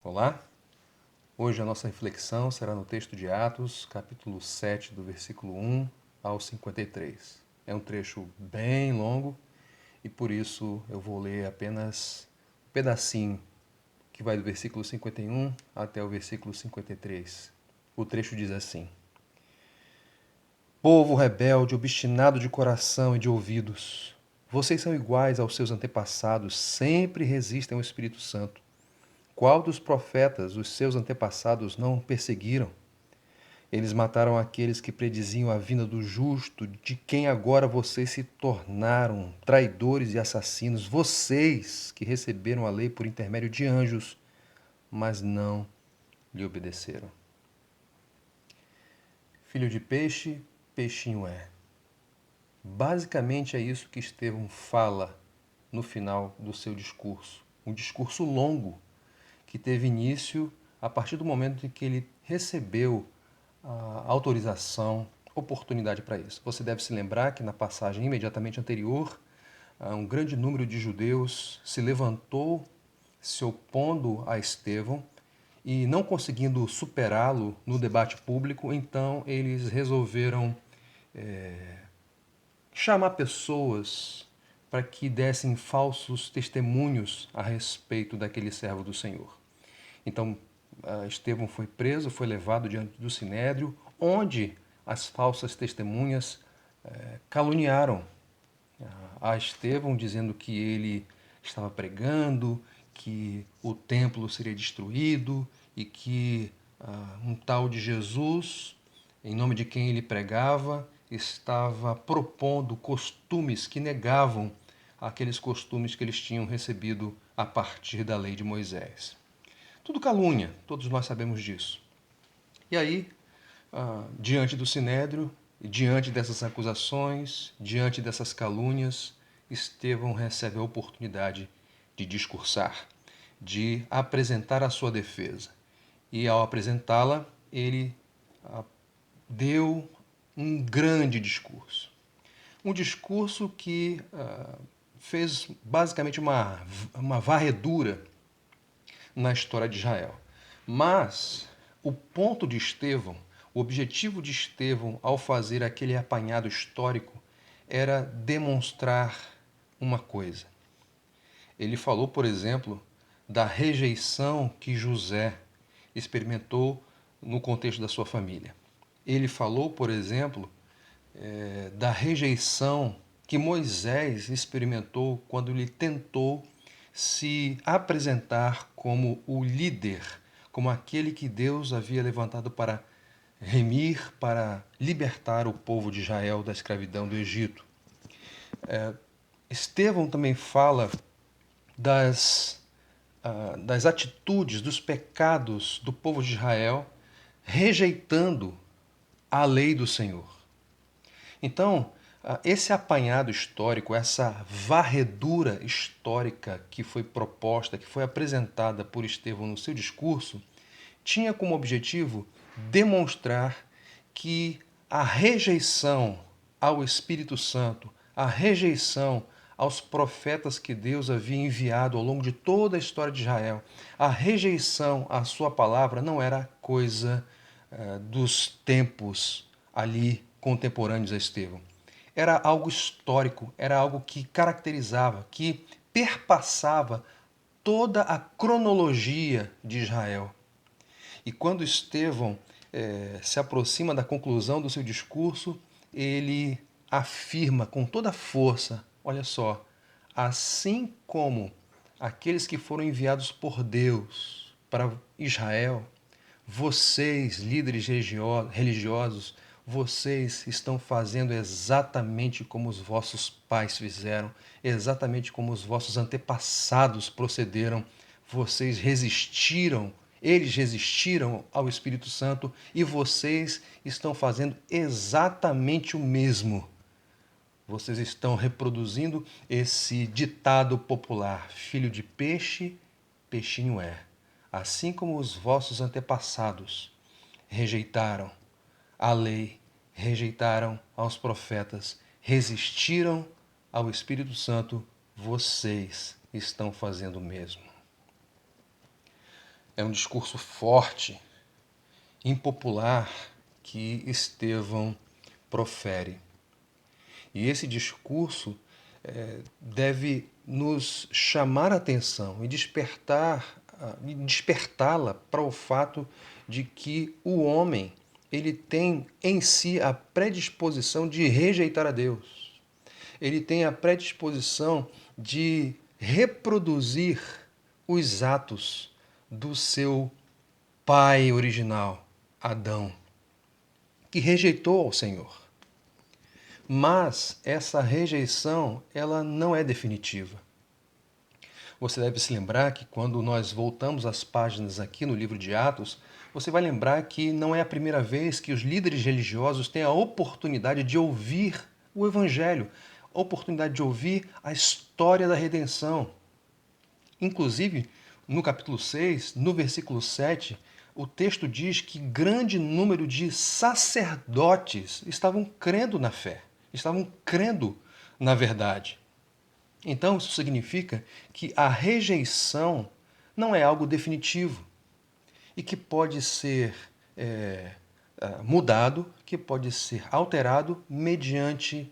Olá, hoje a nossa reflexão será no texto de Atos, capítulo 7, do versículo 1 ao 53. É um trecho bem longo e por isso eu vou ler apenas um pedacinho que vai do versículo 51 até o versículo 53. O trecho diz assim: Povo rebelde, obstinado de coração e de ouvidos, vocês são iguais aos seus antepassados, sempre resistem ao Espírito Santo. Qual dos profetas os seus antepassados não perseguiram? Eles mataram aqueles que prediziam a vinda do justo, de quem agora vocês se tornaram traidores e assassinos, vocês que receberam a lei por intermédio de anjos, mas não lhe obedeceram. Filho de peixe, peixinho é. Basicamente é isso que Estevão fala no final do seu discurso. Um discurso longo que teve início a partir do momento em que ele recebeu a autorização, oportunidade para isso. Você deve se lembrar que na passagem imediatamente anterior, um grande número de judeus se levantou se opondo a Estevão e não conseguindo superá-lo no debate público, então eles resolveram chamar pessoas para que dessem falsos testemunhos a respeito daquele servo do Senhor. Então, Estevão foi preso, foi levado diante do Sinédrio, onde as falsas testemunhas caluniaram a Estevão, dizendo que ele estava pregando, que o templo seria destruído e que um tal de Jesus, em nome de quem ele pregava, estava propondo costumes que negavam aqueles costumes que eles tinham recebido a partir da lei de Moisés. Tudo calúnia, todos nós sabemos disso. E aí, diante do Sinédrio, diante dessas acusações, diante dessas calúnias, Estevão recebe a oportunidade de discursar, de apresentar a sua defesa. E ao apresentá-la, ele deu um grande discurso. Um discurso que fez basicamente uma varredura na história de Israel. Mas o ponto de Estevão, o objetivo de Estevão ao fazer aquele apanhado histórico era demonstrar uma coisa. Ele falou, por exemplo, da rejeição que José experimentou no contexto da sua família. Ele falou, por exemplo, da rejeição que Moisés experimentou quando ele tentou se apresentar como o líder, como aquele que Deus havia levantado para remir, para libertar o povo de Israel da escravidão do Egito. Estevão também fala das atitudes, dos pecados do povo de Israel, rejeitando a lei do Senhor. Então, esse apanhado histórico, essa varredura histórica que foi proposta, que foi apresentada por Estevão no seu discurso, tinha como objetivo demonstrar que a rejeição ao Espírito Santo, a rejeição aos profetas que Deus havia enviado ao longo de toda a história de Israel, a rejeição à sua palavra não era coisa dos tempos ali contemporâneos a Estevão. Era algo histórico, era algo que caracterizava, que perpassava toda a cronologia de Israel. E quando Estevão se aproxima da conclusão do seu discurso, ele afirma com toda a força: olha só, assim como aqueles que foram enviados por Deus para Israel, vocês, líderes religiosos, vocês estão fazendo exatamente como os vossos pais fizeram, exatamente como os vossos antepassados procederam. Vocês resistiram, eles resistiram ao Espírito Santo e vocês estão fazendo exatamente o mesmo. Vocês estão reproduzindo esse ditado popular: filho de peixe, peixinho é. Assim como os vossos antepassados rejeitaram a lei, rejeitaram aos profetas, resistiram ao Espírito Santo, vocês estão fazendo o mesmo. É um discurso forte, impopular, que Estevão profere. E esse discurso deve nos chamar a atenção e despertá-la para o fato de que o homem ele tem em si a predisposição de rejeitar a Deus. Ele tem a predisposição de reproduzir os atos do seu pai original, Adão, que rejeitou ao Senhor. Mas essa rejeição, ela não é definitiva. Você deve se lembrar que quando nós voltamos às páginas aqui no livro de Atos, você vai lembrar que não é a primeira vez que os líderes religiosos têm a oportunidade de ouvir o Evangelho, a oportunidade de ouvir a história da redenção. Inclusive, no capítulo 6, no versículo 7, o texto diz que grande número de sacerdotes estavam crendo na fé, estavam crendo na verdade. Então, isso significa que a rejeição não é algo definitivo e que pode ser mudado, que pode ser alterado mediante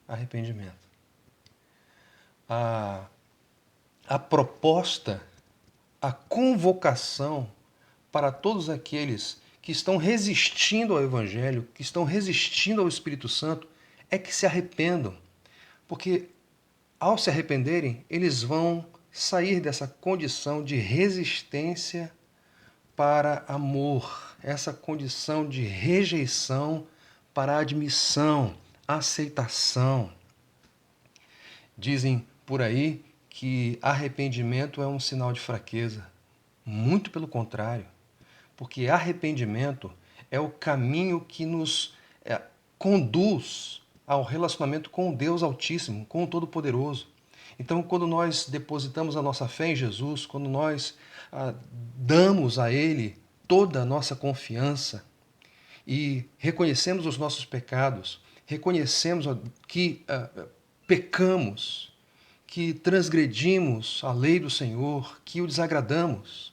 arrependimento. A proposta, a convocação para todos aqueles que estão resistindo ao Evangelho, que estão resistindo ao Espírito Santo, é que se arrependam. Porque ao se arrependerem, eles vão sair dessa condição de resistência para amor, essa condição de rejeição para admissão, aceitação. Dizem por aí que arrependimento é um sinal de fraqueza. Muito pelo contrário, porque arrependimento é o caminho que nos conduz ao relacionamento com o Deus Altíssimo, com o Todo-Poderoso. Então, quando nós depositamos a nossa fé em Jesus, quando nós damos a Ele toda a nossa confiança e reconhecemos os nossos pecados, reconhecemos que pecamos, que transgredimos a lei do Senhor, que o desagradamos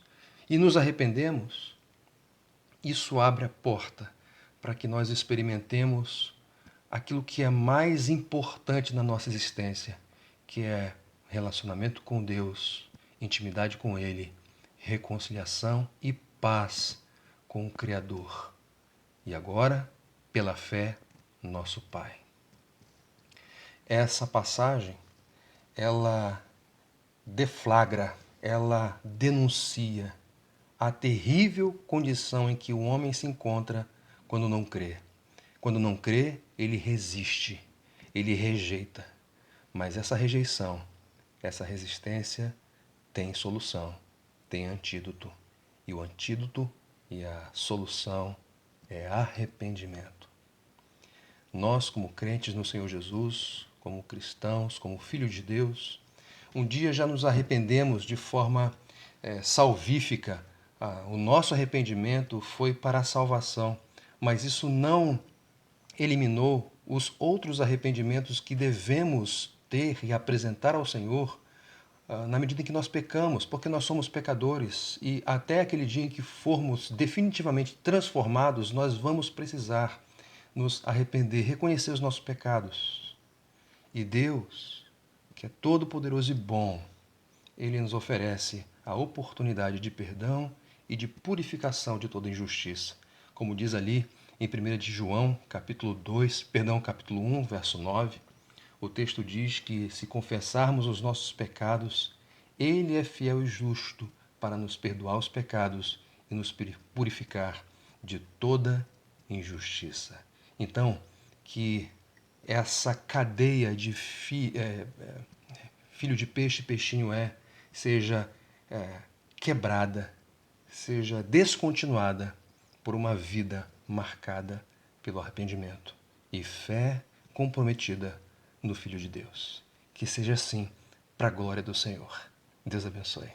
e nos arrependemos, isso abre a porta para que nós experimentemos aquilo que é mais importante na nossa existência, que é relacionamento com Deus, intimidade com Ele, reconciliação e paz com o Criador. E agora, pela fé, nosso Pai. Essa passagem, ela deflagra, ela denuncia a terrível condição em que o homem se encontra quando não crê. Quando não crê, ele resiste, ele rejeita. Mas essa rejeição, essa resistência tem solução, tem antídoto. E o antídoto e a solução é arrependimento. Nós, como crentes no Senhor Jesus, como cristãos, como filhos de Deus, um dia já nos arrependemos de forma salvífica. O nosso arrependimento foi para a salvação, mas isso não eliminou os outros arrependimentos que devemos ter e apresentar ao Senhor na medida em que nós pecamos, porque nós somos pecadores e até aquele dia em que formos definitivamente transformados, nós vamos precisar nos arrepender, reconhecer os nossos pecados. E Deus, que é todo-poderoso e bom, Ele nos oferece a oportunidade de perdão e de purificação de toda injustiça. Como diz ali em 1 de João, capítulo 1, verso 9, o texto diz que se confessarmos os nossos pecados, Ele é fiel e justo para nos perdoar os pecados e nos purificar de toda injustiça. Então, que essa cadeia de filho de peixe, peixinho seja quebrada, seja descontinuada por uma vida marcada pelo arrependimento e fé comprometida no Filho de Deus. Que seja assim, para a glória do Senhor. Deus abençoe.